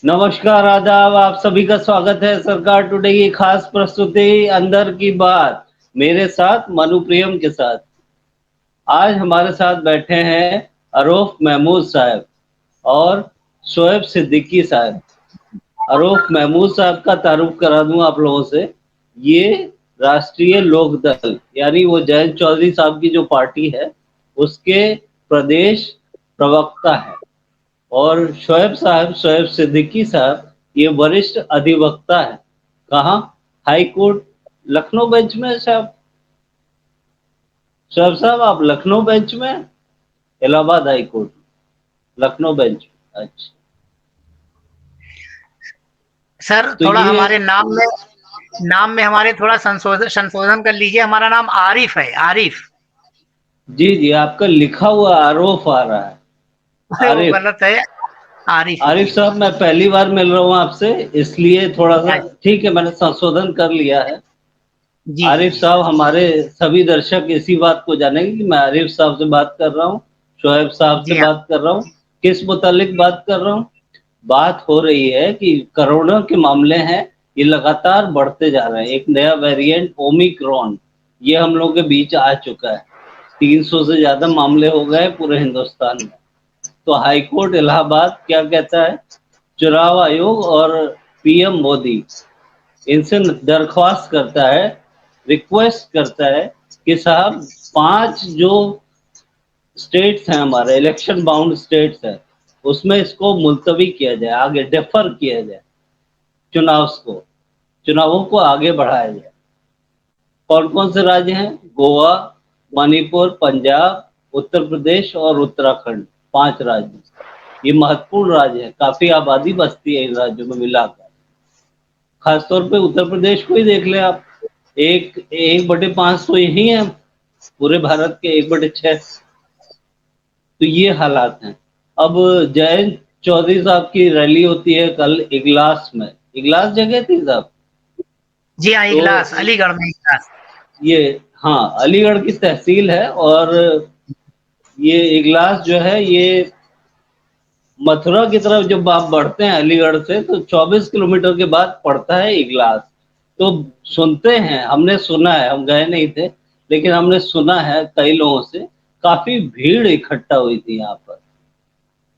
नमस्कार, आदाब। आप सभी का स्वागत है सरकार टुडे की खास प्रस्तुति अंदर की बात, मेरे साथ मनुप्रियम के साथ। आज हमारे साथ बैठे हैं अरौफ महमूद साहब और शोएब सिद्दीकी साहब। अरौफ महमूद साहब का तारुफ करा दूं आप लोगों से। ये राष्ट्रीय लोक दल यानी वो जयंत चौधरी साहब की जो पार्टी है उसके प्रदेश प्रवक्ता है। और शोएब साहब, शोएब सिद्दीकी साहब, ये वरिष्ठ अधिवक्ता है। कहाँ? हाई कोर्ट लखनऊ बेंच में है साहब। शोएब साहब, आप लखनऊ बेंच में हैं? Allahabad high court Lucknow bench. अच्छा, सर तो थोड़ा ये हमारे नाम में हमारे थोड़ा संशोधन संशोधन कर लीजिए। हमारा नाम आरिफ है, आरिफ। जी जी, आपका लिखा हुआ आरोप आ रहा है। वो आरिफ। गलत है, आरिफ आरिफ जी। साहब, मैं पहली बार मिल रहा हूँ आपसे, इसलिए थोड़ा सा अच्छा, ठीक है, मैंने संशोधन कर लिया है। जी जी आरिफ जी साहब, सर। हमारे सभी दर्शक इसी बात को जानेंगे कि मैं आरिफ साहब से बात कर रहा हूँ, शोएब साहब से जी हाँ। बात कर रहा हूँ। किस मुतालिक बात कर रहा हूँ? बात हो रही है कि कोरोना के मामले हैं, ये लगातार बढ़ते जा रहे हैं। एक नया वेरिएंट ओमिक्रॉन ये हम लोग के बीच आ चुका है। 300 से ज्यादा मामले हो गए पूरे हिंदुस्तान में। तो हाई कोर्ट इलाहाबाद क्या कहता है? चुनाव आयोग और पीएम मोदी इनसे दरख्वास्त करता है, रिक्वेस्ट करता है कि साहब 5 जो स्टेट्स हैं, हमारे इलेक्शन बाउंड स्टेट्स हैं, उसमें इसको मुलतवी किया जाए, आगे डेफर किया जाए। चुनावों को आगे बढ़ाया जाए। कौन कौन से राज्य हैं? गोवा, मणिपुर, पंजाब, उत्तर प्रदेश और उत्तराखंड। 5 राज्य। ये महत्वपूर्ण राज्य है, काफी आबादी बसती है इन राज्यों में मिलाकर। खासतौर पे उत्तर प्रदेश को ही देख ले आप। 1/5 तो यही है, पूरे भारत के 1/6। तो ये हालात हैं। अब जयंत चौधरी साहब की रैली होती है कल इगलास में। इगलास जगह थी साहब। जी हाँ, तो इगलास, अलीगढ़ में इगलास। ये, हाँ, अलीगढ़ की तहसील है। और ये इगलास जो है, ये मथुरा की तरफ जब आप बढ़ते हैं अलीगढ़ से तो 24 किलोमीटर के बाद पड़ता है इगलास। तो सुनते हैं, हमने सुना है, हम गए नहीं थे, लेकिन हमने सुना है कई लोगों से, काफी भीड़ इकट्ठा हुई थी यहाँ पर।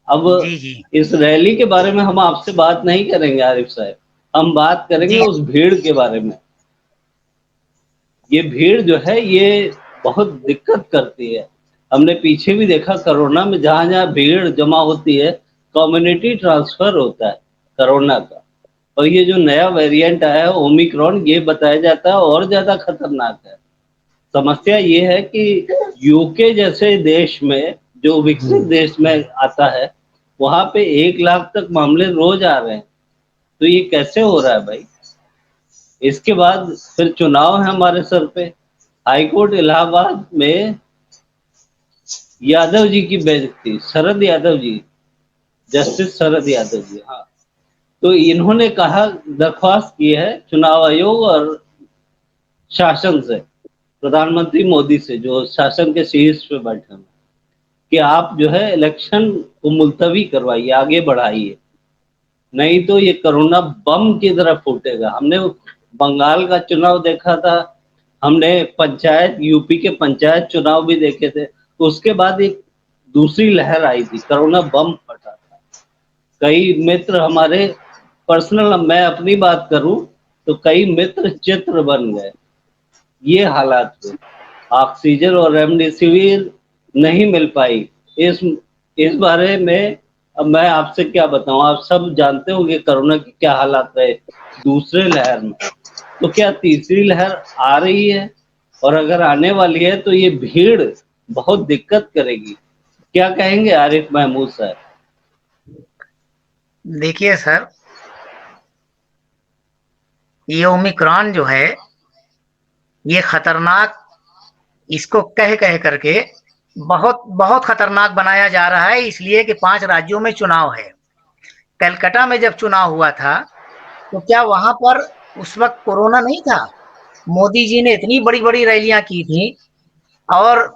अब जी जी इस रैली के बारे में हम आपसे बात नहीं करेंगे आरिफ साहब, हम बात करेंगे जी। उस भीड़ के बारे में। ये भीड़ जो है ये बहुत दिक्कत करती है। हमने पीछे भी देखा, कोरोना में जहां जहां भीड़ जमा होती है, कम्युनिटी ट्रांसफर होता है कोरोना का। और ये जो नया वेरिएंट आया है ओमिक्रॉन, ये बताया जाता है और ज्यादा खतरनाक है। समस्या ये है कि यूके जैसे देश में, जो विकसित देश में आता है, वहां पे 1 लाख तक मामले रोज आ रहे हैं। तो ये कैसे हो रहा है भाई? इसके बाद फिर चुनाव है हमारे सर पे। हाईकोर्ट इलाहाबाद में यादव जी की बेंच थी, शरद यादव जी, जस्टिस शरद यादव जी, हाँ। तो इन्होंने कहा, दरख्वास्त की है चुनाव आयोग और शासन से, प्रधानमंत्री मोदी से जो शासन के शीर्ष पे बैठे हैं, कि आप जो है इलेक्शन को मुलतवी करवाइए, आगे बढ़ाइए। नहीं तो ये कोरोना बम की तरह फूटेगा। हमने बंगाल का चुनाव देखा था, हमने पंचायत, यूपी के पंचायत चुनाव भी देखे थे। तो उसके बाद एक दूसरी लहर आई थी, कोरोना बम फटा था। कई मित्र हमारे, पर्सनल मैं अपनी बात करूं तो कई मित्र चित्र बन गए। ये हालात थे। ऑक्सीजन और रेमडेसिविर नहीं मिल पाई। इस बारे में अब मैं आपसे क्या बताऊं, आप सब जानते होंगे कोरोना की क्या हालात रहे दूसरे लहर में। तो क्या तीसरी लहर आ रही है? और अगर आने वाली है तो ये भीड़ बहुत दिक्कत करेगी। क्या कहेंगे आरिफ महमूद साहब? देखिए सर, ये ओमिक्रॉन जो है ये खतरनाक, इसको कह कह करके बहुत बहुत खतरनाक बनाया जा रहा है, इसलिए कि 5 राज्यों में चुनाव है। कलकत्ता में जब चुनाव हुआ था तो क्या वहां पर उस वक्त कोरोना नहीं था? मोदी जी ने इतनी बड़ी बड़ी रैलियां की थी, और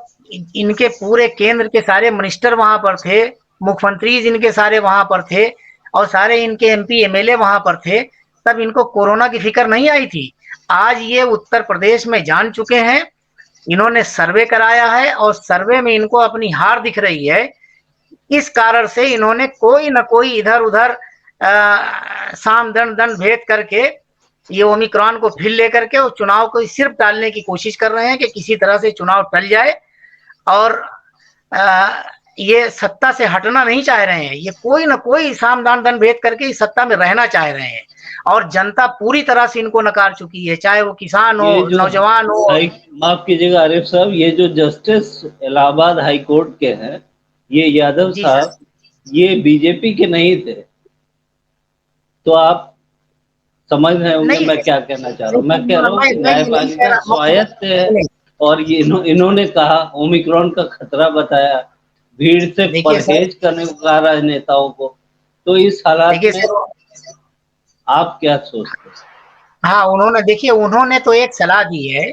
इनके पूरे केंद्र के सारे मिनिस्टर वहां पर थे, मुख्यमंत्री जिनके सारे वहां पर थे। और सारे इनके एमपी एमएलए वहां पर थे, तब इनको कोरोना की फिक्र नहीं आई थी। आज ये उत्तर प्रदेश में जान चुके हैं, इन्होंने सर्वे कराया है और सर्वे में इनको अपनी हार दिख रही है। इस कारण से इन्होंने कोई न कोई इधर उधर साम दंड दंड भेद करके ये ओमिक्रॉन को फिर लेकर के और चुनाव को सिर्फ टालने की कोशिश कर रहे हैं कि किसी तरह से चुनाव टल जाए, और ये सत्ता से हटना नहीं चाह रहे हैं। ये कोई न कोई साम दान दंड भेद करके इस सत्ता में रहना चाह रहे हैं, और जनता पूरी तरह से इनको नकार चुकी है, चाहे वो किसान हो, ये जो नौजवान हो। माफ कीजिएगा आरिफ साहब, ये जो जस्टिस इलाहाबाद हाई कोर्ट के हैं, ये यादव जी साहब, ये बीजेपी के नहीं थे। तो आप समझ रहे होंगे नहीं, मैं क्या कहना चाह रहा हूँ। मैं कह रहा हूँ मैं कि ये नहीं कह न्यायपालिका स्वायत्त है, रहा। और ये इन्होंने कहा, ओमिक्रॉन का खतरा बताया, भीड़ से देखिए सर, परहेज करने को कहा राजनेताओं को। तो इस हालात देखिए में सर, आप क्या सोचते हैं? हाँ, उन्होंने देखिए, उन्होंने तो एक सलाह दी है,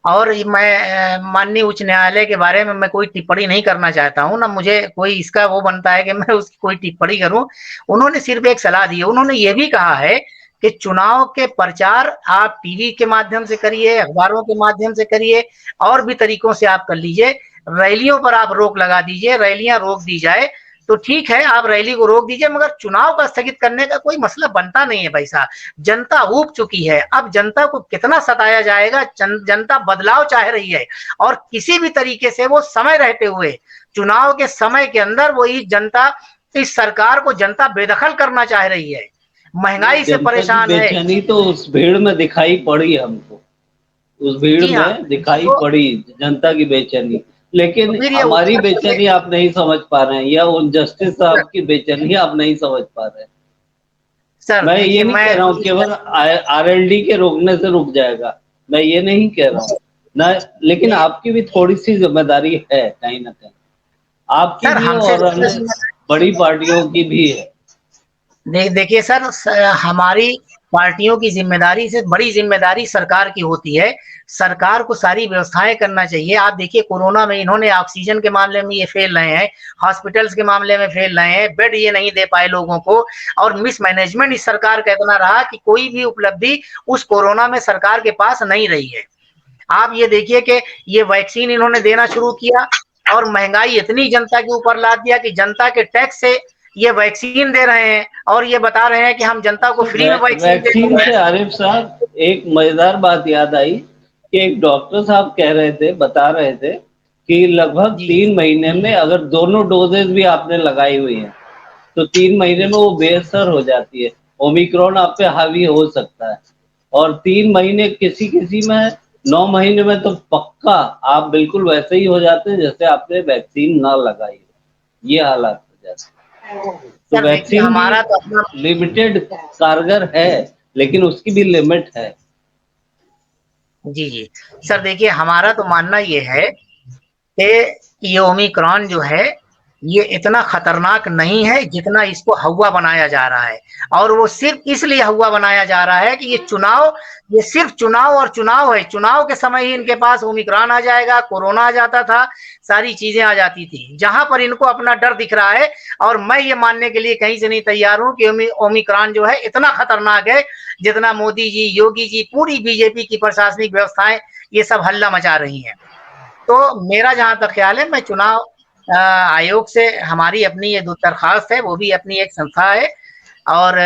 और मैं माननीय उच्च न्यायालय के बारे में मैं कोई टिप्पणी नहीं करना चाहता हूँ, ना मुझे कोई इसका वो बनता है कि मैं उसकी कोई टिप्पणी करूँ। उन्होंने सिर्फ एक सलाह दी है, उन्होंने ये भी कहा है कि चुनाव के प्रचार आप टीवी के माध्यम से करिए, अखबारों के माध्यम से करिए, और भी तरीकों से आप कर लीजिए। रैलियों पर आप रोक लगा दीजिए, रैलियां रोक दी जाए तो ठीक है, आप रैली को रोक दीजिए, मगर चुनाव का स्थगित करने का कोई मसला बनता नहीं है भाई साहब। जनता ऊब चुकी है, अब जनता को कितना सताया जाएगा। जनता बदलाव चाह रही है, और किसी भी तरीके से वो समय रहते हुए, चुनाव के समय के अंदर वो जनता, इस सरकार को जनता बेदखल करना चाह रही है, महंगाई से जनता की परेशान है। बेचैनी तो उस भीड़ में दिखाई पड़ी हमको, उस भीड़ जी हाँ, में दिखाई तो पड़ी जनता की बेचैनी। लेकिन फिर ये हमारी उत्तर बेचैनी प्रदेश। आप नहीं समझ पा रहे हैं, या उन जस्टिस साहब की बेचैनी आप नहीं समझ पा रहे हैं। सर मैं ये देखिए, नहीं मैं कह रहा हूँ केवल आरएलडी के रोकने से रुक जाएगा, मैं ये नहीं कह रहा हूँ ना। लेकिन आपकी भी थोड़ी सी जिम्मेदारी है कहीं ना कहीं, आपकी सर भी हमसे और अन्य बड़ी पार्टियों की भी है। देखिए सर, हमारी पार्टियों की जिम्मेदारी से बड़ी जिम्मेदारी सरकार की होती है। सरकार को सारी व्यवस्थाएं करना चाहिए। आप देखिए, कोरोना में इन्होंने ऑक्सीजन के मामले में ये फेल रहे हैं, हॉस्पिटल्स के मामले में फेल रहे हैं, बेड ये नहीं दे पाए लोगों को, और मिसमैनेजमेंट इस सरकार का इतना रहा कि कोई भी उपलब्धि उस कोरोना में सरकार के पास नहीं रही है। आप ये देखिए कि ये वैक्सीन इन्होंने देना शुरू किया, और महंगाई इतनी जनता के ऊपर लाद दिया कि जनता के टैक्स से ये वैक्सीन दे रहे हैं, और ये बता रहे हैं कि हम जनता को फ्री में वैक्सीन दे वैक्सीन रहे से हैं। आरिफ साहब एक मजेदार बात याद आई कि एक डॉक्टर साहब कह रहे थे, बता रहे थे कि लगभग जी 3 महीने में अगर दोनों डोजेज भी आपने लगाई हुई है तो 3 महीने में वो बेअसर हो जाती है, ओमिक्रॉन आप पे हावी हो सकता है। और 3 महीने, किसी किसी में 9 महीने में तो पक्का आप बिल्कुल वैसे ही हो जाते हैं जैसे आपने वैक्सीन ना लगाई हो। ये हालात हो जाते हैं। तो सर, देखिए वैक्सीन भी हमारा तो अपना। लिमिटेड कारगर है, लेकिन उसकी भी लिमिट है। जी जी, सर देखिए, हमारा तो मानना ये है कि ये ओमिक्रॉन जो है, ये इतना खतरनाक नहीं है जितना इसको हवा बनाया जा रहा है। और वो सिर्फ इसलिए हवा बनाया जा रहा है कि ये सिर्फ चुनाव और चुनाव है। चुनाव के समय ही इनके पास ओमिक्रॉन आ जाएगा, कोरोना आ जाता था, सारी चीजें आ जाती थी, जहां पर इनको अपना डर दिख रहा है। और मैं ये मानने के लिए कहीं से नहीं तैयार हूं कि ओमिक्रॉन जो है इतना खतरनाक है जितना मोदी जी, योगी जी, पूरी बीजेपी की प्रशासनिक व्यवस्थाएं ये सब हल्ला मचा रही हैं। तो मेरा जहां तक ख्याल है, मैं चुनाव आयोग से, हमारी अपनी ये दरखास्त है, वो भी अपनी एक संस्था है, और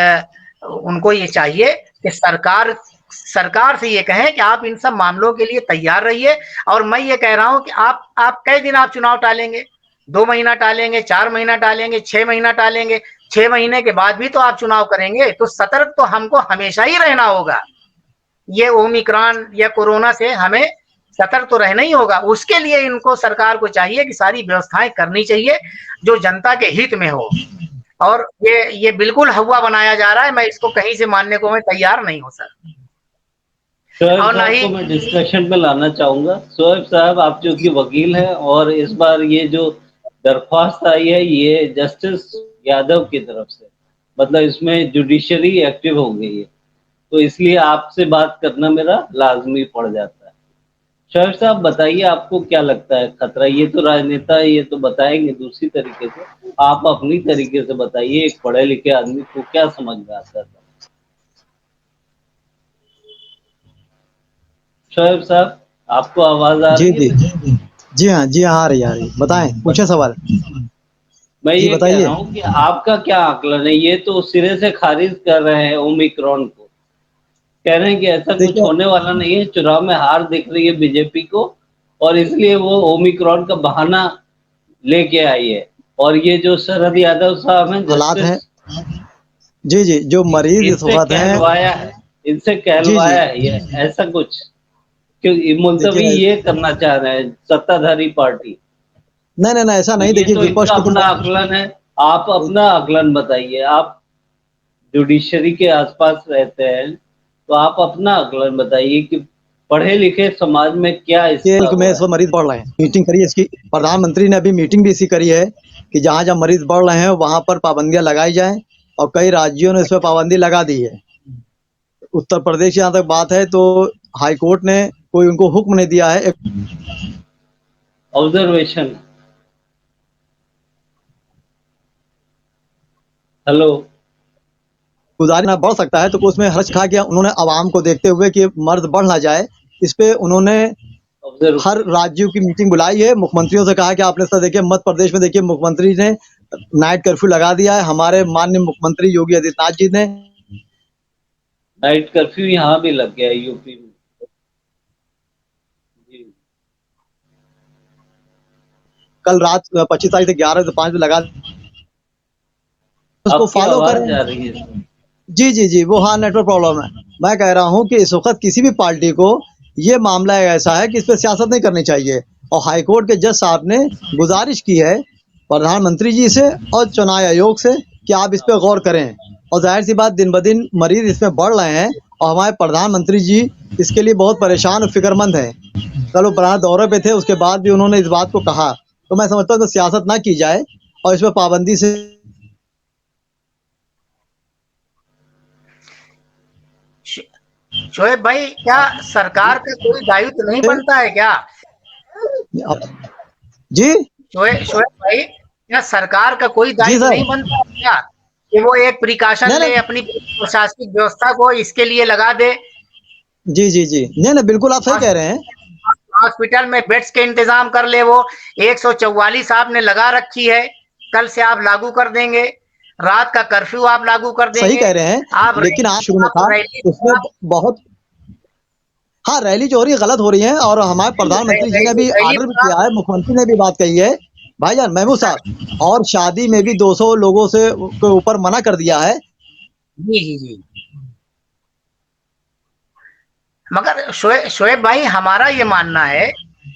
उनको ये चाहिए कि सरकार से ये कहें कि आप इन सब मामलों के लिए तैयार रहिए। और मैं ये कह रहा हूं कि आप कई दिन आप चुनाव टालेंगे? 2 महीना टालेंगे, 4 महीना टालेंगे, 6 महीना टालेंगे? 6 महीने के बाद भी तो आप चुनाव करेंगे, तो सतर्क तो हमको हमेशा ही रहना होगा। ये ओमिक्रॉन या कोरोना से हमें सतर्क तो रहना ही होगा। उसके लिए इनको, सरकार को चाहिए कि सारी व्यवस्थाएं करनी चाहिए जो जनता के हित में हो। और ये बिल्कुल हवा बनाया जा रहा है, मैं इसको कहीं से मानने को मैं तैयार नहीं हूं सर। शोएब और ना साहब ही। को मैं डिस्कशन में लाना चाहूंगा। शोएब साहब, आप जो कि वकील हैं, और इस बार ये जो दरख्वास्त आई है ये जस्टिस यादव की तरफ से, मतलब इसमें जुडिशरी एक्टिव हो गई है, तो इसलिए आपसे बात करना मेरा लाजमी पड़ जाता है। शोएब साहब बताइए, आपको क्या लगता है खतरा? ये तो राजनेता ये तो बताएंगे दूसरी तरीके से, आप अपनी तरीके से बताइए, एक पढ़े लिखे आदमी को क्या समझ में आता था? शोएब साहब, आपको आवाज आ जी रही जी है? जी हाँ, आ रही बताएं, पूछे सवाल। मैं जी ये कह रहा बताइए। हूँ कि आपका क्या आकलन है? ये तो सिरे से खारिज कर रहे हैं ओमिक्रॉन को, कह रहे हैं कि ऐसा कुछ देखिए, होने वाला नहीं है, चुनाव में हार दिख रही है बीजेपी को और इसलिए वो ओमिक्रॉन का बहाना लेके आई है। और ये जो शरद यादव साहब हैं हालात हैं। जस्टिस, जी जी, जो मरीज इस इनसे वक्त हैं। कहलवाया है, इनसे जी जी, कहलवाया है ये ऐसा कुछ, क्योंकि मुलतवी देखिए, ये करना चाह रहे हैं सत्ताधारी पार्टी। नहीं नहीं नहीं, ऐसा तो नहीं। ये देखिए, तो विपक्ष इनका को अपना तो आकलन है। आप अपना आकलन बताइए, आप जुडिशरी के आसपास रहते हैं, तो आप अपना आकलन बताइए कि पढ़े लिखे समाज में क्या इसका कि में वो इस है। वक्त मरीज बढ़ रहे हैं। मीटिंग करी है इसकी, प्रधानमंत्री ने अभी मीटिंग भी इसी करी है कि जहाँ जहाँ मरीज बढ़ रहे हैं वहां पर पाबंदियां लगाई जाएं, और कई राज्यों ने इस पर पाबंदी लगा दी है। उत्तर प्रदेश की जहाँ तक बात है तो हाई कोर्ट ने कोई उनको हुक्म नहीं दिया है। ऑब्जर्वेशन। हेलो। गुजारी ना बढ़ सकता है, तो उसमें हर्ष खा किया उन्होंने आवाम को देखते हुए कि मर्द बढ़ ना जाए। इस पे उन्होंने ऑब्जर्व। हर राज्यों की मीटिंग बुलाई है, मुख्यमंत्रियों से कहा कि आपने सर देखिए मध्य प्रदेश में देखिए मुख्यमंत्री ने नाइट कर्फ्यू लगा दिया है, हमारे माननीय मुख्यमंत्री योगी आदित्यनाथ जी ने। नाइट कर्फ्यू यहाँ भी लग गया है यूपी में। जी। कल रात 25 तारीख से 11 से 5 बजे लगा, उसको आपकी फॉलो आवाज करें। जा रही है सर। जी जी जी, वो हाँ, नेटवर्क प्रॉब्लम है। मैं कह रहा हूँ कि इस वक्त किसी भी पार्टी को ये मामला ऐसा है कि इस पर सियासत नहीं करनी चाहिए, और हाईकोर्ट के जज साहब ने गुजारिश की है प्रधानमंत्री जी से और चुनाव आयोग से कि आप इस पर गौर करें। और जाहिर सी बात, दिन ब दिन मरीज इसमें बढ़ रहे हैं, और हमारे प्रधानमंत्री जी इसके लिए बहुत परेशान और फिक्रमंद हैं। कल वो बराह दौरे पे थे, उसके बाद भी उन्होंने इस बात को कहा। तो मैं समझता हूँ कि सियासत ना की जाए और इस पर पाबंदी से। शोएब भाई, क्या सरकार का कोई दायित्व नहीं बनता है क्या? जी शोएब भाई, क्या सरकार का कोई जी दायित्व सर। नहीं बनता है क्या कि वो एक प्रिकॉशन नहीं ले नहीं, अपनी प्रशासनिक व्यवस्था को इसके लिए लगा दे? जी जी जी, नहीं नहीं, बिल्कुल आप सही कह रहे हैं। हॉस्पिटल में बेड्स के इंतजाम कर ले। वो 144 आपने लगा रखी है, कल से आप लागू कर देंगे। रात का कर्फ्यू आप लागू कर सही देंगे। कह रहे हैं, आप लेकिन आज शुरू में आप था रैली उसमें आप बहुत। हाँ, रैली जो हो रही है गलत हो रही है, और हमारे प्रधानमंत्री जी ने रैली भी रैली आर्डर भी पर किया है, मुख्यमंत्री ने भी बात कही है भाईजान महमूद साहब, और शादी में भी 200 लोगों से के ऊपर मना कर दिया है। जी जी जी। मगर शोएब भाई, हमारा ये मानना है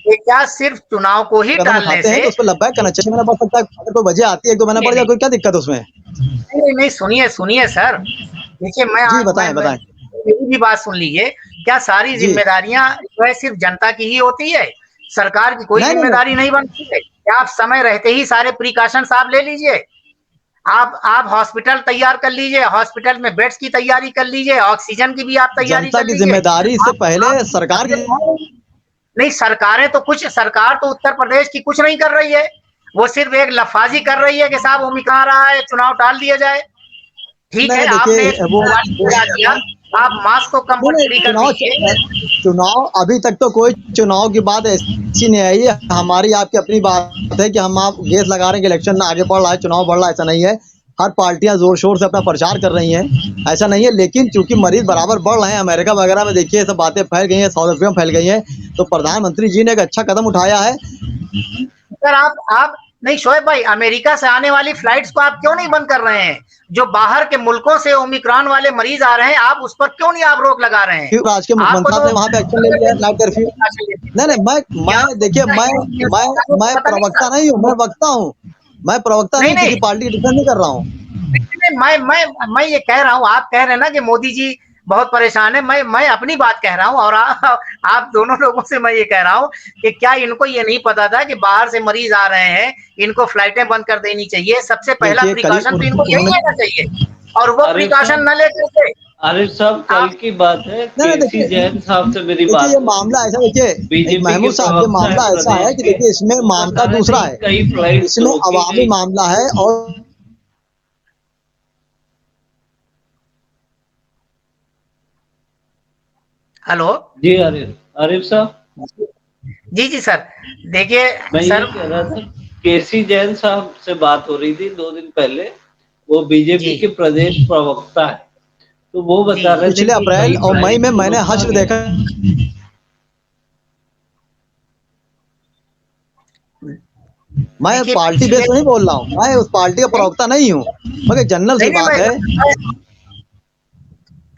कि क्या सिर्फ चुनाव को ही कदम टालने उठाते हैं से। तो उस पर लब्बैक करना चाहिए। महीना बढ़ सकता है, अगर कोई वजह आती है 1-2 महीना नहीं बढ़ जाए, नहीं कोई क्या दिक्कत है उसमें। नहीं नहीं, सुनिए सुनिए सर। देखिए, जी बताएं मैं बताएं। मेरी भी बात सुन लीजिए। क्या सारी जी, जिम्मेदारियां जो है सिर्फ जनता की ही होती है? सरकार की कोई नहीं नहीं जिम्मेदारी नहीं, नहीं बनती है क्या? आप समय रहते ही सारे प्रिकॉशंस आप ले लीजिए। आप हॉस्पिटल तैयार कर लीजिए, हॉस्पिटल में बेड्स की तैयारी कर लीजिए, ऑक्सीजन की भी आप तैयारी जनता कर की लीजिए। जिम्मेदारी से पहले आप सरकार की। नहीं, सरकार तो उत्तर प्रदेश की कुछ नहीं कर रही है। वो सिर्फ एक लफाजी कर रही है कि साहब ओमिक्रोन आ रहा है, चुनाव टाल दिया जाए। ठीक है, नहीं आपने एक देखिए वो जिम्मेदारी पूरा किया। आप मास्क को नहीं नहीं, कंपलसरी कर दीजिए। चुनाव अभी तक तो कोई चुनाव की बात ऐसी नहीं आई है। हमारी आपकी अपनी बात है कि हम आप गैस लगा रहे हैं कि इलेक्शन आगे बढ़ रहा है, चुनाव बढ़ रहा है, ऐसा नहीं है। हर पार्टियां जोर शोर से अपना प्रचार कर रही हैं, ऐसा नहीं है। लेकिन चूंकि मरीज बराबर बढ़ रहे हैं, अमेरिका वगैरह में देखिए सब बातें फैल गई हैं, साउथ अफ्रीका में फैल गई हैं, तो प्रधानमंत्री जी ने एक अच्छा कदम उठाया है। सर, आप नहीं शोएब भाई, अमेरिका से आने वाली फ्लाइट्स को आप क्यों नहीं बंद कर रहे हैं? जो बाहर के मुल्कों से ओमिक्रॉन वाले मरीज आ रहे हैं, आप उस पर क्यों नहीं आप रोक लगा रहे हैं? क्यों आज के आपको मुख्यमंत्री साहब तो ने वहां पे एक्शन ले लिया है, नाइट कर्फ्यू। नहीं नहीं, मैं देखिए, मैं पता नहीं प्रवक्ता सर। नहीं हूँ, मैं वक्ता हूँ। मैं प्रवक्ता नहीं नहीं, किसी नहीं पार्टी की डिफेंस नहीं कर रहा हूँ। नहीं, मैं ये कह रहा हूँ, आप कह रहे हैं ना कि मोदी जी बहुत परेशान है। मैं अपनी बात कह रहा हूँ, और आप दोनों लोगों से मैं ये कह रहा हूँ कि क्या इनको ये नहीं पता था कि बाहर से मरीज आ रहे हैं, इनको फ्लाइटें बंद कर देनी चाहिए? सबसे पहला देखिए कल ही प्रिकॉशन तो इनको यही उन्होंने, लेना चाहिए, और वो आरिफ प्रिकॉशन साहब, न लेकर के आरिफ साहब, कल आप की बात है, नहीं नहीं, केसी जैन साहब से मेरी देखिए बात ये हुई थी। मामला ऐसा, देखिए एक बीजेपी के महमूद साहब, ये प्रवक्ता है मामला ऐसा है प्रदेश कि के, देखिए इसमें वो मामला बता रहे दूसरा थे कि है, कई फ्लाइट्स इसमें रोकी अवामी गई। मामला है। और हेलो। जी आरिफ, आरिफ साहब, जी जी सर, देखिए मैं ये सर। कह रहा था, केसी जैन साहब से बात हो रही थी 2 दिन पहले, वो बीजेपी जी के प्रदेश प्रवक्ता है, तो वो जी बता रहे थे पिछले कि अप्रैल कई और मई में फ्लाइट को मैंने रोका हश्र गया। देखा। मैं देखिए पार्टी बेस पिछले, में नहीं बोल रहा हूँ, मैं उस पार्टी का नहीं प्रवक्ता नहीं हूँ, मगर जनरल सी नहीं नहीं, बात है।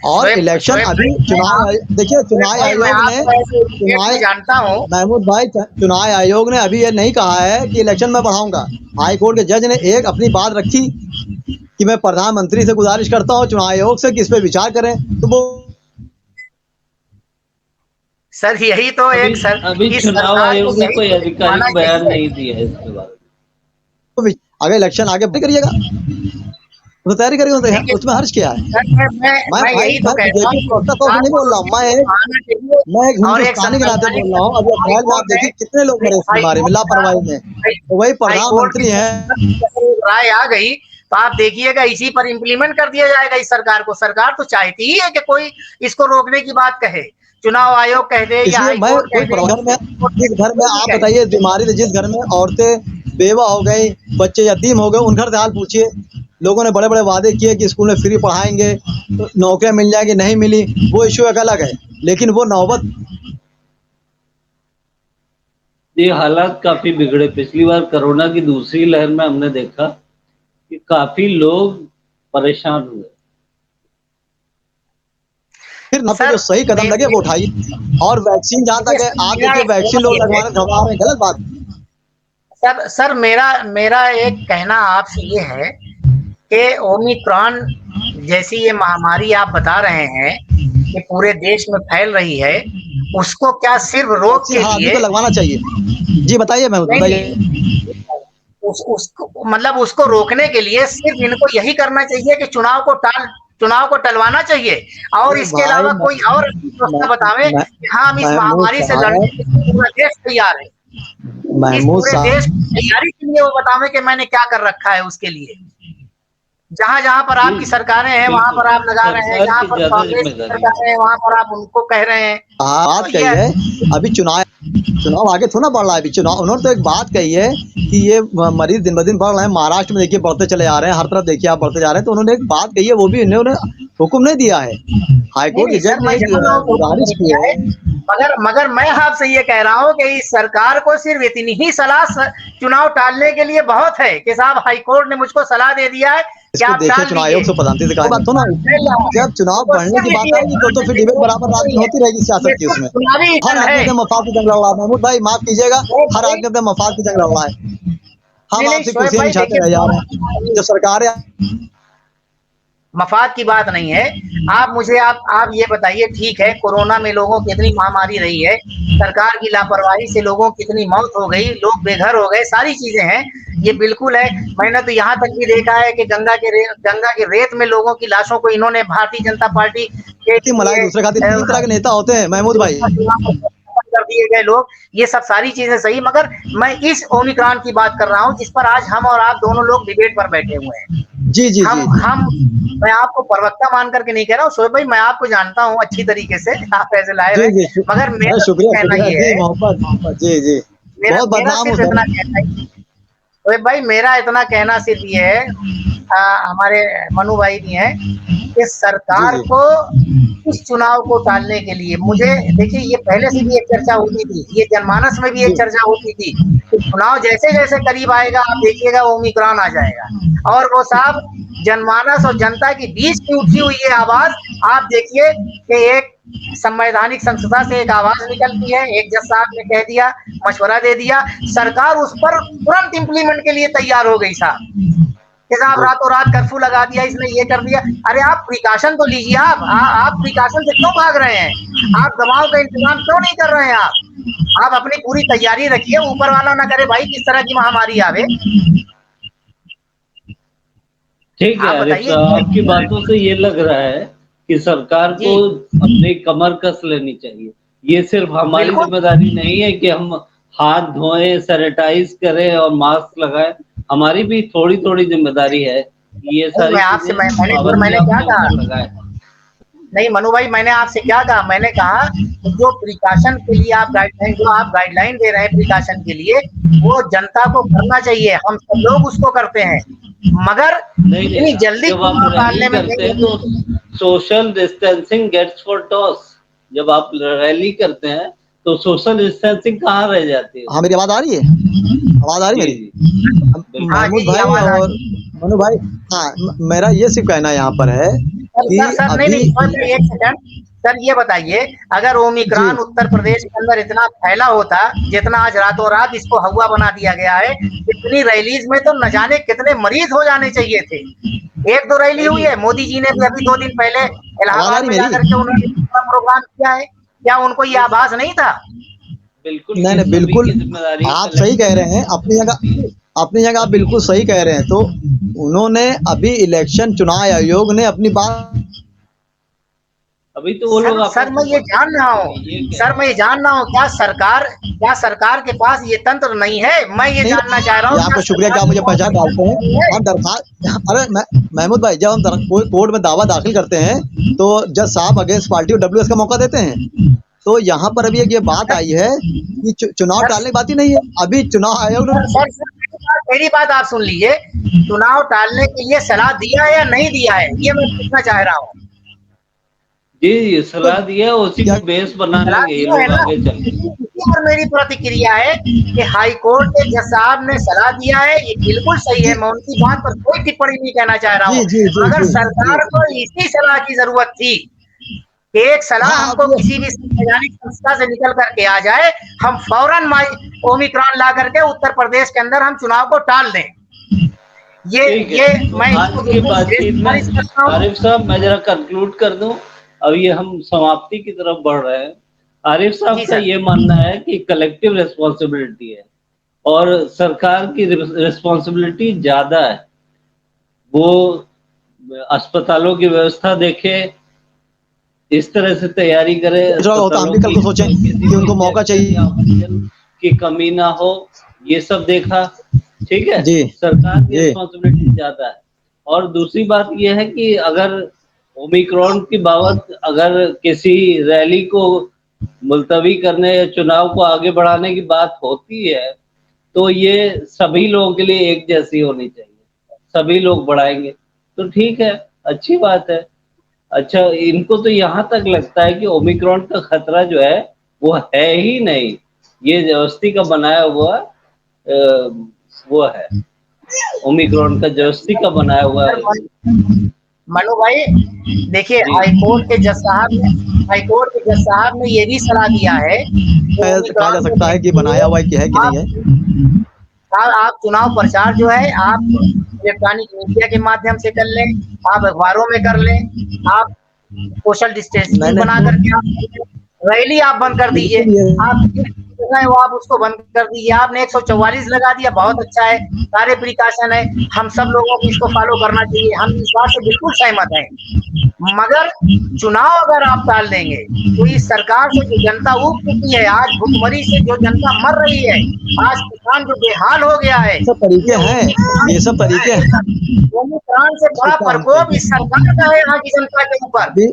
और शोएब इलेक्शन शोएब अभी भाई मैं चुनाव आप, देखिए शोएब चुनाव भाई मैं आयोग ने आपको ऐसे एजुकेट में चुनाव जानता हूँ। महमूद भाई, चुनाव आयोग ने अभी ये नहीं कहा है कि इलेक्शन में बढ़ाऊंगा। हाई कोर्ट के जज ने एक अपनी बात रखी कि मैं प्रधानमंत्री से गुजारिश करता हूँ, चुनाव आयोग से, कि इस पे विचार करें, तो वो सर यही तो अभी एक सर, अभी इस चुनाव सरकार को आयोग ने यही कोई तो माना आधिकारिक बयान चाहिए। नहीं दिया है इसके बारे अगर इलेक्शन आगे करिएगा तो तैयारी करिएगा, तो देखिए उसमें हर्ज क्या है। सर, मैं मैं भाई यही तो मैं कह रहा हूँ बीजेपी कि प्रवक्ता तौर से सरकार नहीं को बोल तो रहा हूँ, सिर्फ आना चाहिए। मैं एक और एक हिंदुस्तानी के नाते संवैधानिक बोल रहा हूँ। अभी हाई अप्रैल में आप कोर्ट है, देखिए कितने लोग मरे इस हाई बीमारी में कोर्ट का, लापरवाही में, तो वही हाई कोर्ट की प्रधानमंत्री हैं। अगर एक राय आ गई तो आप देखिएगा इसी पर इम्प्लीमेंट कर दिया जाएगा इस सरकार को। सरकार तो चाहती ही है कि कोई इसको रोकने की बात कहे, चुनाव आयोग कह दे या इसलिए हाई मैं कोर्ट कह दे, घर में, जिस घर में कोई भी आप कहे। बताइए इस बीमारी से, जिस घर में औरतें बेवा हो गई, बच्चे यतीम हो गए, उन घर से हाल पूछिए। लोगों ने बड़े बड़े वादे किए कि स्कूल में फ्री पढ़ाएंगे, तो नौकरियां मिल जाएंगी, नहीं मिली, वो इश्यू एक अलग है। लेकिन वो नौबत में। ये हालात काफी बिगड़े, पिछली बार कोरोना की दूसरी लहर में हमने देखा कि काफी लोग परेशान हुए। फिर न पे जो सर सही कदम लगे वो उठाइए। और वैक्सीन जहां देखिए तक है, सर, आप मेरा देखिए एक वैक्सीन कहना लोग ये है, लगवाने घबरा रहे हैं, गलत बात। सर सर मेरा मेरा एक कहना आपसे ये है कि ओमिक्रॉन जैसी ये महामारी आप बता रहे हैं कि पूरे देश में फैल रही है, उसको क्या सिर्फ रोक वैक्सीन के हर आदमी लिए, को लगवाना चाहिए। जी बताइए, मैं नहीं बताइए। नहीं, उसको मतलब उसको रोकने के लिए सिर्फ इनको यही करना चाहिए कि चुनाव को टलवाना चाहिए, और अरे इसके भाई अलावा कोई और अच्छी व्यवस्था बतावे मैं कि हाँ हम इस महमूद महामारी से लड़ने के लिए साहब, पूरा देश तैयार है। इस महमूद पूरे देश साहब, की तैयारी के लिए वो बतावे कि मैंने क्या कर रखा है उसके लिए। जहां जहां पर जी आपकी सरकारें हैं वहां बिल्कुल, पर आप लगा रहे हैं, सरकार जहां की पर ज्यादा कांग्रेस की जिम्मेदारी है। सरकारें हैं वहां पर आप उनको कह रहे हैं। बात तो कही ये है। अभी चुनाव चुनाव आगे थोड़ा बढ़ रहा है। अभी चुनाव, उन्होंने तो एक बात कही है कि ये मरीज दिन ब दिन बढ़ रहे हैं। महाराष्ट्र में देखिए बढ़ते चले आ रहे हैं, हर तरफ देखिए आप बढ़ते जा रहे हैं। तो उन्होंने एक बात कही है, वो भी इन्होंने हुक्म नहीं दिया है। नहीं हाईकोर्ट के नहीं जज सर, ने मैं एक जान रहा हूँ हुक्म गुजारिश नहीं की दिया है। है, मगर मगर मैं आपसे ये कह रहा हूँ कि इस सरकार को सिर्फ इतनी ही सलाह चुनाव टालने के लिए बहुत है कि साहब हाई कोर्ट ने मुझको सलाह दे दिया है कि इसको आप देखें, टाल चुनाव आयोग दीजिए, से प्रधानमंत्री से कहा बात हो ना। ओमिक्रॉन फैल रहा है, जब चुनाव तो बढ़ने की सिर्फ बात आएगी तो फिर डिबेट बराबर रात में होती रहेगी सियासत की। उसमें चुनावी हर जंग आदमी है। अपने मफाद की जंग लड़ रहा है। महमूद भाई माफ कीजिएगा, शोएब हर भाई, आदमी अपने मफाद की जंग लड़ रहा है। हम नहीं नहीं आपसी शोएब कुर्सियां भाई बिछाते देखिए, रह जा रहे हैं। जो सरकार है, मफाद की बात नहीं है। आप मुझे आप ये बताइए, ठीक है कोरोना में लोगों की इतनी महामारी रही है, सरकार की लापरवाही से लोगों की इतनी मौत हो गई, लोग बेघर हो गए, सारी चीजें हैं, ये बिल्कुल है। मैंने तो यहाँ तक भी देखा है कि गंगा के रेत में लोगों की लाशों को इन्होंने भारतीय जनता पार्टी के मलाई लिए दूसरे खातिर, 3 तरह के नेता होते हैं महमूद भाई। कर दिए गए लोग, ये सब सारी चीजें सही, मगर मैं इस ओमिक्रॉन की बात कर रहा हूँ जिस पर आज हम और आप दोनों लोग डिबेट पर बैठे हुए हैं। जी जी जी जी हम मैं आपको प्रवक्ता मान करके नहीं कह रहा हूँ शोएब भाई, मैं आपको जानता हूँ अच्छी तरीके से, आप ऐसे लाए जी हुए, जी मगर अरे मेरा शुक्रिया कहना शुक्रिया ये जी, है, मोहब्बत मोहब्बत, जी जी। मेरा बहुत मेरा बदनाम हूँ सिर्फ सर। इतना कहना है शोएब भाई, मेरा इतना कहना सिर्फ ये है, हमारे मनु भाई भी हैं, कि जी सरकार जी को इस चुनाव को टालने के लिए, मुझे देखिए ये पहले से भी एक चर्चा होती थी, ये जनमानस में भी एक जी चर्चा होती थी कि चुनाव जैसे जैसे करीब आएगा आप देखिएगा ओमिक्रॉन आ जाएगा, और वो साहब जनमानस और जनता के बीच की उठी हुई ये आवाज, आप देखिए कि एक संवैधानिक संस्था से एक आवाज निकलती है, एक जज साहब ने कह दिया, मशवरा दे दिया, सरकार उस पर तुरंत इंप्लीमेंट के लिए तैयार हो गई साहब कि साहब जी। रातों रात कर्फ्यू लगा दिया, इसने ये कर दिया। अरे आप प्रिकॉशन तो लीजिए, आप प्रिकॉशन से क्यों भाग रहे हैं? आप दवाओं का इंतजाम क्यों नहीं कर रहे हैं? आप अपनी पूरी तैयारी रखिए, ऊपर वाला ना करे भाई किस तरह की महामारी आवे। ठीक है आप आरिफ बताइए। साहब, आपकी बातों से ये लग रहा है कि कि सरकार जी को अपनी कमर कस लेनी चाहिए। ये सिर्फ हमारी बिल्कुल। ज़िम्मेदारी नहीं है कि हम हाथ धोएँ, सैनिटाइज़ करें और मास्क लगाएँ। हमारी भी थोड़ी-थोड़ी ज़िम्मेदारी है कि ये नहीं सारी मैं आपसे चीज़ें मैंने और पाबंदी मैंने क्या अपने कहा? ऊपर लगाएँ। नहीं मनु भाई मैंने आपसे क्या कहा? मैंने कहा कि जो प्रिकॉशन के लिए आप गाइडलाइन दे रहे हैं प्रिकॉशन के लिए, वो जनता को करना चाहिए। हम सब लोग उसको करते हैं। मगर नहीं, नहीं, इतनी जल्दी जब आप चुनाव रैली टालने में करते नहीं हैं तो social distancing gets for toss. जब आप रैली करते हैं तो सोशल डिस्टेंसिंग कहाँ रह जाती है हाँ उसमें? मेरी आवाज आ रही है? आवाज आ रही जी, मेरी? जी, हाँ, बिल्कुल। जी, महमूद जी, भाई आवाज़ आ और रही है। मनु भाई, हाँ मेरा ये सिर्फ कहना यहाँ पर है कि सर नहीं, अभी नहीं सर एक सेकंड। सर ये बताइए अगर जी ओमिक्रॉन उत्तर प्रदेश के अंदर इतना फैला होता जितना आज रातों रात इसको हवा बना दिया गया है, इतनी रैलीज में तो न जाने कितने मरीज हो जाने चाहिए थे। 1-2 रैली नहीं, हुई नहीं, है। मोदी जी ने भी अभी 2 दिन पहले आवाज आ इलाहाबाद रही में मेरी? जाकर के उन्होंने इतना प्रोग्राम किया है। क्या उनको ये नहीं सर, आभास नहीं था? बिल्कुल नहीं ये नहीं सभी बिल्कुल की ज़िम्मेदारी है, आप सही कह कलेक्टिव रहे हैं रिस्पॉन्सिबिलिटी है, अपनी जगह आप सभी बिल्कुल की। सही कह रहे हैं। तो उन्होंने अभी इलेक्शन चुनाव आयोग ने अपनी बात अभी तो वो लोग सर आपस मैं में ये बातें जान कर रहा रहे हूँ। हैं, ये कह सर रहे मैं हैं। ये जान रहा हूँ क्या सरकार के पास ये तंत्र नहीं है? मैं ये नहीं जानना चाह रहा ये हूँ क्या आपका शुक्रिया कि सरकार आप के मुझे पास पहचान ये डालते तंत्र हैं। नहीं है? हम दरखास्त अरे महमूद भाई जब हम कोई कोर्ट में दावा दाखिल करते हैं तो जज साहब अगेंस्ट पार्टी और डब्ल्यूएस का मौका देते हैं। तो यहाँ पर अभी एक ये बात सर आई है कि चुनाव सर टालने की बात ही नहीं है। अभी चुनाव आयोग ने सर मेरी बात आप सुन लीजिए। चुनाव टालने के लिए सलाह दिया है या नहीं दिया है? ये मैं पूछना चाह रहा हूँ। जी, जी, सलाह दिया है, उसी क्या को बेस बना सलाह लेंगे ये दिया है लोग ना? आगे चल के। इसी पर मेरी प्रतिक्रिया है कि हाई कोर्ट के जज साहब ने सलाह दिया है, ये बिल्कुल सही है। जी मैं उनकी बात पर कोई टिप्पणी नहीं कहना चाह रहा जी हूँ। जी जी मगर जी जी सरकार को इसी सलाह की जरूरत थी कि एक सलाह हाँ अब हमको ये किसी भी संवैधानिक संस्था से निकल करके आ जाए, हम फौरन ओमिक्रॉन ला करके उत्तर प्रदेश के अंदर हम चुनाव को टाल दें। ये ठीक है, ये तो मैं आज इसको की बिल्कुल श्रेष्ठ बातचीत सिफारिश में करता हूँ। आरिफ साहब मैं ज़रा कंक्लूड कर दूँ, अब ये हम समाप्ति की तरफ बढ़ रहे हैं। आरिफ साहब जी का सर। ये मानना है कि कलेक्टिव रिस्पॉन्सिबिलिटी है और सरकार की रिस्पॉन्सिबिलिटी ज़्यादा है। वो अस्पतालों की व्यवस्था देखे, इस तरह से तैयारी करे दूसरा होता हम अस्पतालों भी कल की को सोचें कि किसी कि भी उनको मौका इंजेक्शन या चाहिए। ऑक्सीजन की कमी ना हो, ये सब देखा, ठीक है? जी सरकार की जी रिस्पॉन्सिबिलिटी ज़्यादा है। और दूसरी बात ये है कि अगर ओमिक्रॉन की बाबत अगर किसी रैली को मुलतवी करने या चुनाव को आगे बढ़ाने की बात होती है, तो ये सभी लोगों के लिए एक जैसी होनी चाहिए। सभी लोग बढ़ाएँगे, तो ठीक है, अच्छी बात है। अच्छा, इनको तो यहाँ तक लगता है कि ओमिक्रॉन का खतरा जो है, वो है ही नहीं। ये व्यवस्थी का बनाया हुआ वो है, ओमिक्रॉन का व्यवस्थी का बनाया हुआ सर है। मनु भाई देखिए जी, हाई कोर्ट के जज साहब ने ये भी सलाह दिया है कि कहा जा ओमिक्रॉन को सकता है कि देखते हुए बनाया हुआ है कि है कि नहीं आप है। आप चुनाव प्रचार जो है आप इलेक्ट्रॉनिक मीडिया के माध्यम से कर लें, आप अखबारों में कर लें, आप सोशल डिस्टेंसिंग मैंने बना करके आप रैली आप बंद कर दीजिए। बिल्कुल ये आप जो है वो आप उसको बंद कर दीजिए। आपने 144 लगा दिया, बहुत अच्छा है, सारे प्रिकॉशन है, हम सब लोगों को इसको फॉलो करना चाहिए। हम इस बात से बिल्कुल सहमत हैं। मगर चुनाव अगर आप टाल देंगे तो इस सरकार से जो जनता ऊब चुकी है, आज भुखमरी से जो जनता मर रही है, आज किसान जो बेहाल हो गया है, सब तरीके ये हैं, ये सब तरीके हैं। ओमिक्रॉन से बड़ा इसका प्रकोप इस सरकार का है यहाँ की जनता के ऊपर। अभी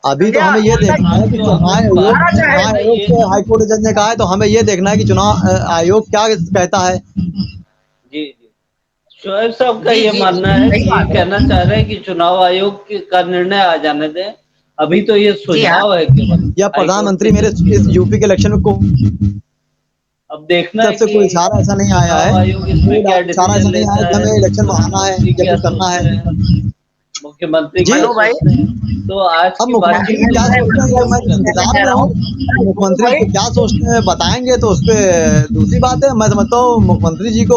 अभी तो हमें ये जनता देखना है कि जो आपने बात चुनाव चाहे है ना आयोग ये से हाईकोर्ट जज ने कहा है तो हमें ये देखना है कि चुनाव आयोग क्या कहता है। जी, जी। शोएब साहब का जी ये जी जी मानना है सही कि ये बात है। कहना चाह रहे हैं कि चुनाव आयोग का निर्णय आ जाने दें। अभी तो ये जी हाँ। सुझाव है केवल या हाई कोर्ट प्रधानमंत्री के मेरे जज इस के। यूपी के इलेक्शन में अब देखना है तरफ से कि कोई इशारा ऐसा नहीं आया है, चुनाव आयोग कोई इसमें क्या इशारा डिसीजन ऐसा नहीं आया लेता कि है, हमें इलेक्शन बढ़ाना है प्रधानमंत्री या क्या कुछ करना सोचते है। हैं, मुख्यमंत्री जी क्या मनु भाई सोचते हैं। तो आज अब की मुख्यमंत्री बातचीत जी तो क्या इसी सोचते पर हैं ये मैं फोकस करते हैं। कहना इंतजार चाह में रहा हूँ। हूँ मनु मुख्यमंत्री भाई क्या सोचते हैं बताएंगे तो उस पे दूसरी बात है। मैं समझता हूँ मुख्यमंत्री जी को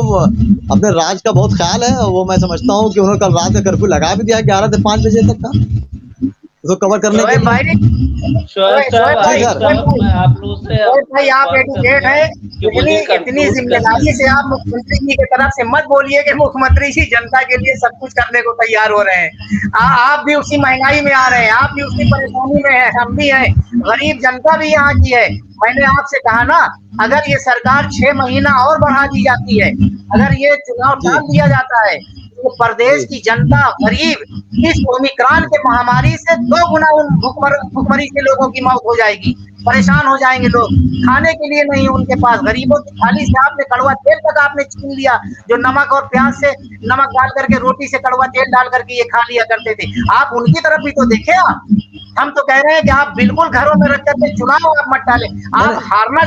अपने राज का बहुत ख्याल है। वो मैं समझता हूँ कि उन्होंने कल रात का कर्फ्यू लगा भी दिया 11 से 5 बजे तक का। उसको कवर करने के शोएब लिए। भाई, शोएब साहब, भाई आरिफ सर। साहब, मैं आप लोगों से भाई आप बात एडवोकेट करूंगा हैं, कि इतनी मुझे इतनी कंक्लूड जिम्मेदारी से आप मुख्यमंत्री जी की तरफ से मत बोलिए कि मुख्यमंत्री जी जनता के लिए सब कुछ करने को तैयार हो रहे हैं। आप भी उसी महंगाई में आ रहे हैं, आप भी उसी परेशानी में हैं, हम भी हैं, गरीब जनता भी यहाँ की है। मैंने आपसे कहा ना, अगर ये सरकार 6 महीना और बढ़ा दी जाती है, अगर ये चुनाव जी टाल दिया जाता है, तो प्रदेश जी की जनता गरीब इस ओमिक्रॉन के महामारी से 2 गुना उन भुखमरी से लोगों की मौत हो जाएगी। परेशान हो जाएंगे लोग, खाने के लिए नहीं उनके पास। गरीबों की थाली से आपने कड़वा तेल तक आपने छीन लिया, जो नमक और प्याज से नमक डाल करके रोटी से कड़वा तेल डाल करके ये खा लिया करते थे। आप उनकी तरफ भी तो देखें। हम तो कह रहे हैं कि आप बिल्कुल घरों में रख करके चुनाव आप मत टालें। आप हारना,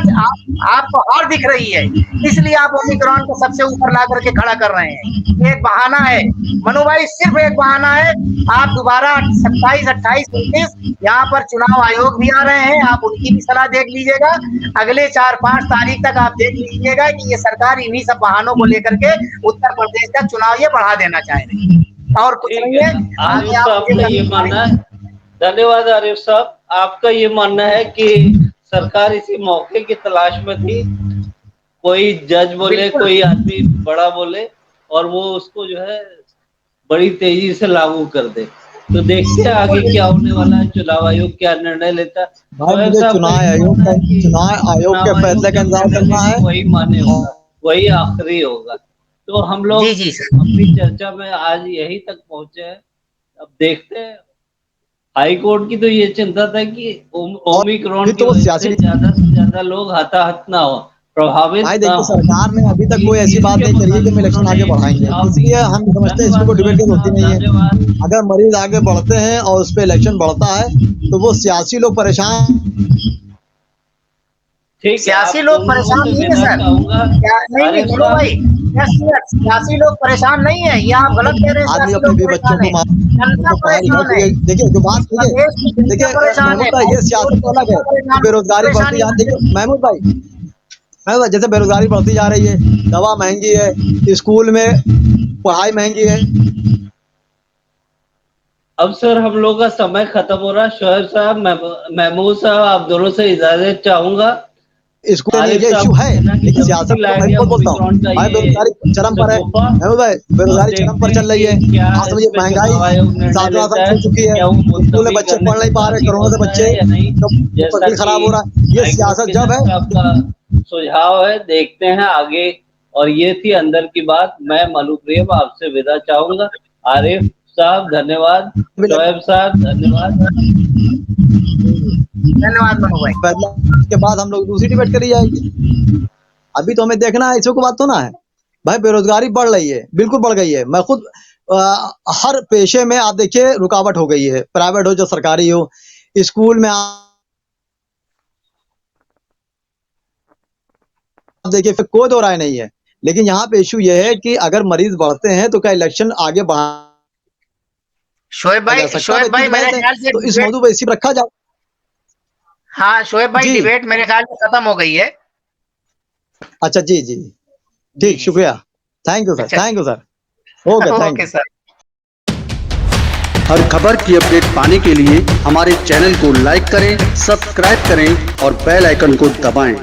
आपको हार दिख रही है, इसलिए आप ओमिक्रॉन को सबसे ऊपर ला करके खड़ा कर रहे हैं। ये एक बहाना है मनु भाई, सिर्फ एक बहाना है। आप दोबारा 27, 28, 29 यहाँ पर चुनाव आयोग भी आ रहे हैं, आप उनकी भी सलाह देख लीजिएगा। अगले 4-5 तारीख तक आप देख लीजिएगा कि ये सरकार इन्हीं सब बहानों को लेकर के उत्तर प्रदेश का चुनाव ये बढ़ा देना चाह रही है, और कुछ ठीक नहीं है। है। आरिफ आगे आप साहब का ये मानना है, धन्यवाद आरिफ साहब, आपका ये मानना है कि सरकार इसी मौके की तलाश में थी, कोई जज बोले, बिल्कुल। कोई आदमी बड़ा बोले और वो उसको जो है बड़ी तेजी से लागू कर दे। तो देखते हैं आगे क्या होने वाला है, चुनाव आयोग क्या निर्णय लेता है। भाई शोएब मुझे साहब का चुनाव ये आयोग मानना का है कि चुनाव आयोग के चुनाव फैसले आयोग का जो इंतजार निर्णय करना है। लेगी वही मान्य होगा, वही आखिरी होगा। तो हम लोग जी जी सर। अपनी चर्चा में आज यही तक पहुंचे हैं। अब देखते हैं, हाई कोर्ट की तो ये चिंता था कि ओमिक्रॉन फिर की तो वो वजह सियासी से ज्यादा लोग हताहत ना हो, प्रभावित भाई ना देखिए, हो। सरकार ने अभी तक कोई ऐसी बात इसके नहीं करी है कि हम मुताबिक इलेक्शन उन्होंने आगे एक बढ़ाएंगे, सुझाव इसलिए दिया। हम समझते हैं इसमें धन्यवाद कोई डिबेट की शोएब जरूरत ही साहब, नहीं है। धन्यवाद। अगर मरीज आगे बढ़ते हैं और उस पर इलेक्शन बढ़ता है तो वो सियासी लोग परेशान। ठीक है, सियासी आप लोग दोनों लोगों परेशान से नहीं है विदा सर। चाहूंगा। नहीं नहीं आरिफ मनु साहब, भाई, सियासी लोग परेशान नहीं है, ये आप गलत कह रहे हैं। आदमी सियासी अपनी लोग भी बच्चों परेशान को है, मार, जनता उनको पढ़ाई लिखाई परेशान के है, लिए देखिए जो इस बात प्रदेश की जनता देखिए परेशान है, महमूद भाई, ये सियासत तो अलग है। परेशान, बेरोजगारी बढ़ती परेशानी जा, मत देखिए देखिए। महमूद भाई, जैसे बेरोजगारी बढ़ती जा रही है, दवा महंगी है, स्कूल में पढ़ाई महंगी है। अब सर हम लोग का समय खत्म हो रहा है। शोएब साहब, महमूद साहब, आप दोनों से इजाजत चाहूंगा। इसके लिए आरिफ ये साहब इशू को है, कहना कि लेकिन जब सियासत तक तो लाया मैं गया बहुत बोलता हूँ ओमिक्रॉन का भाई, ये बेरोजगारी चरम पर है। शगुफा, महमूद भाई, अब बेरोजगारी चरम देखते पर हैं चल रही है। कि क्या आप इस समझिए पे महंगाई चुनाव आयोग निर्णय 7 लेता है, छू चुकी है, क्या वो स्कूल में मुलतवी बच्चे करने पढ़ पे नहीं पा रहे, राजी कोरोना से होता बच्चे है या नहीं। तो जैसा तकदीर कि खराब हो रहा है। ये हाईकोर्ट सियासत के जब जज है। साहब का सुझाव है, देखते हैं आगे। और ये थी अंदर की बात। मैं मनुप्रियम आपसे विदा चाहूंगा। आरिफ साहब धन्यवाद, शोएब साहब धन्यवाद। धन्यवाद मनु भाई। फैसला के बाद हम लोग दूसरी डिबेट करी जाएगी। अभी तो हमें देखना है, इसको को बात तो ना है भाई। बेरोजगारी बढ़ रही है, बिल्कुल बढ़ गई है। मैं खुद हर पेशे में आप देखिए रुकावट हो गई है, प्राइवेट हो जो सरकारी हो। स्कूल में आप देखिए फिर कोई दो राय नहीं है, लेकिन यहाँ पे इशू ये है कि अगर मरीज बढ़ते हैं तो क्या इलेक्शन आगे बढ़ा जा सकता है? शोएब भाई मेरे ख्याल से तो इस डिबेट, मौजू पर इसी रखा जाए। हाँ शोएब भाई, जी डिबेट मेरे ख्याल से खत्म हो गई है। अच्छा, जी जी जी ठीक, जी शुक्रिया, थैंक यू सर, अच्छा thank you sir, okay, thank okay you. Sir. हर खबर की अपडेट पाने के लिए हमारे चैनल को लाइक करें, सब्सक्राइब करें और बेल आइकन को दबाएं।